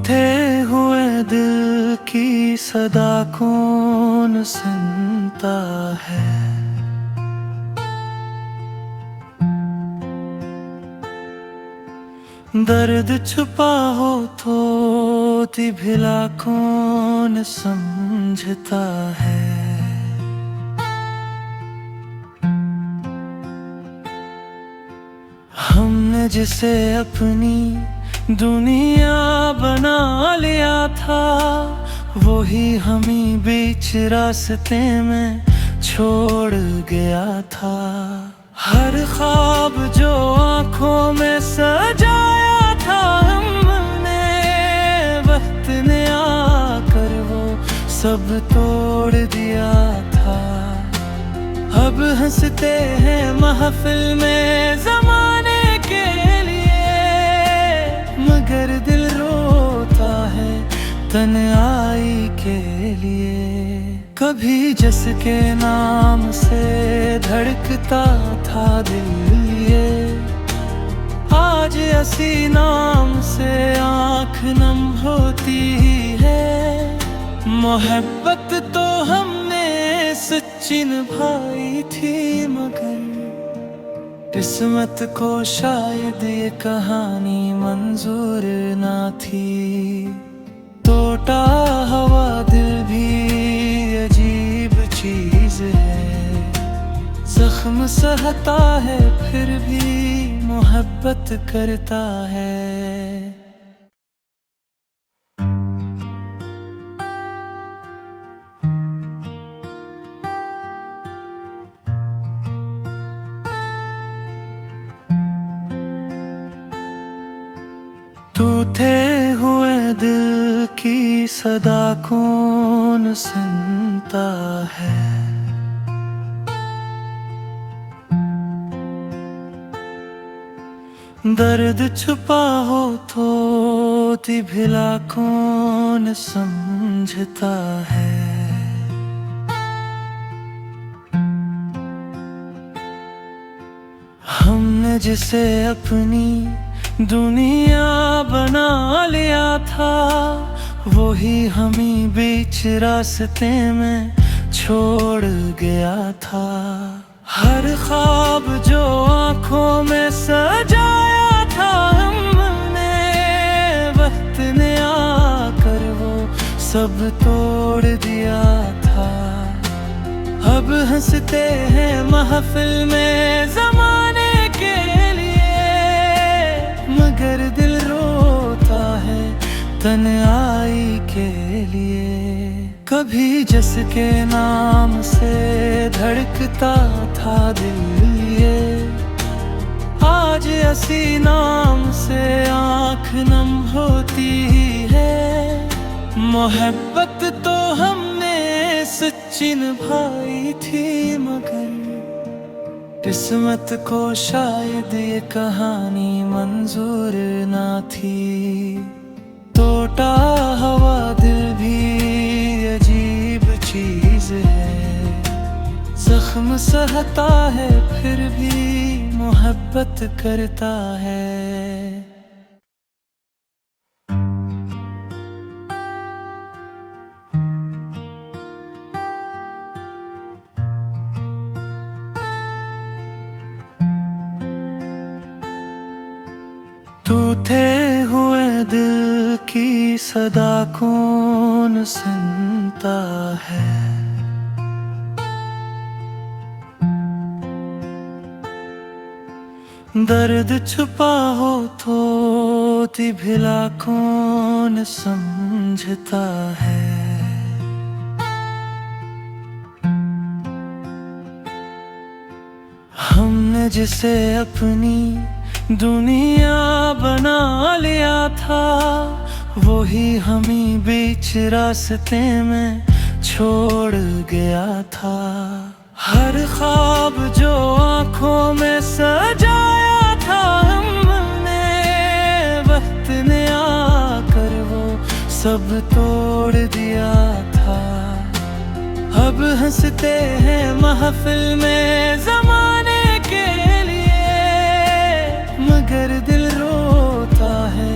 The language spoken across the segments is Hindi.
टूटे हुए दिल की सदा कौन सुनता है। दर्द छुपा हो तो भिला कौन समझता है। हमने जिसे अपनी दुनिया बना लिया था, वही हमी बीच रास्ते में छोड़ गया था। हर ख्वाब जो आंखों में सजाया था हमने, वक्त ने आकर वो सब तोड़ दिया था। अब हंसते हैं महफिल में ज़माने के लिए, मगर दिल रोता है तन्हाई के लिए। कभी जिसके नाम से धड़कता था दिल, ये आज ऐसी नाम से आँख नम होती है। मोहब्बत तो हमने सच्ची निभाई थी, मगर किस्मत को शायद ये कहानी मंजूर ना थी। टूटा हुआ दिल भी अजीब चीज है, जख्म सहता है फिर भी मोहब्बत करता है। टूटे हुए दिल की सदा कौन सुनता है। दर्द छुपा हो तो भिला कौन समझता है। हमने जिसे अपनी दुनिया बना लिया था, वही हमी बीच रास्ते में छोड़ गया था। हर ख्वाब जो आंखों में सजाया था हमने, वक्त ने आकर वो सब तोड़ दिया था। अब हंसते हैं महफिल में ज़माने के लिए, मगर दिल रोता है तन्हाई के लिए। कभी जिसके नाम से धड़कता था दिल, ये आज ऐसी नाम से आँख नम होती है। मोहब्बत तो हमने सच्ची निभाई थी, मगर किस्मत को शायद ये कहानी मंजूर ना थी। टूटा हुआ दिल भी अजीब चीज है, जख्म सहता है फिर भी मोहब्बत करता है। टूटे हुए दिल की सदा कौन सुनता है। दर्द छुपा हो तो भिला कौन समझता है। हमने जिसे अपनी दुनिया बना लिया था, वही हमी बीच रास्ते में छोड़ गया था। हर ख्वाब जो आंखों में सजाया था हमने, वक्त ने आकर वो सब तोड़ दिया था। अब हंसते हैं महफिल में ज़माने के लिए, मगर दिल रोता है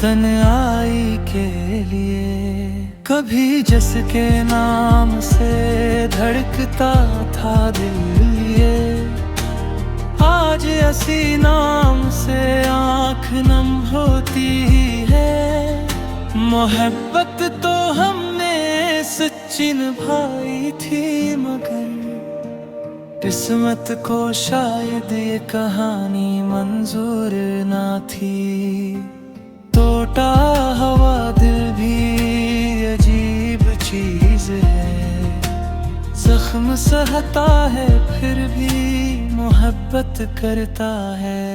तन्हाई के लिए। कभी जिसके नाम से धड़कता था दिल ये, आज ऐसी नाम से आँख नम होती ही है। मोहब्बत तो हमने सच्ची निभाई थी, मगर किस्मत को शायद ये कहानी मंजूर ना थी। टूटा हुआ दिल भी अजीब चीज है, जख्म सहता है फिर भी मोहब्बत करता है।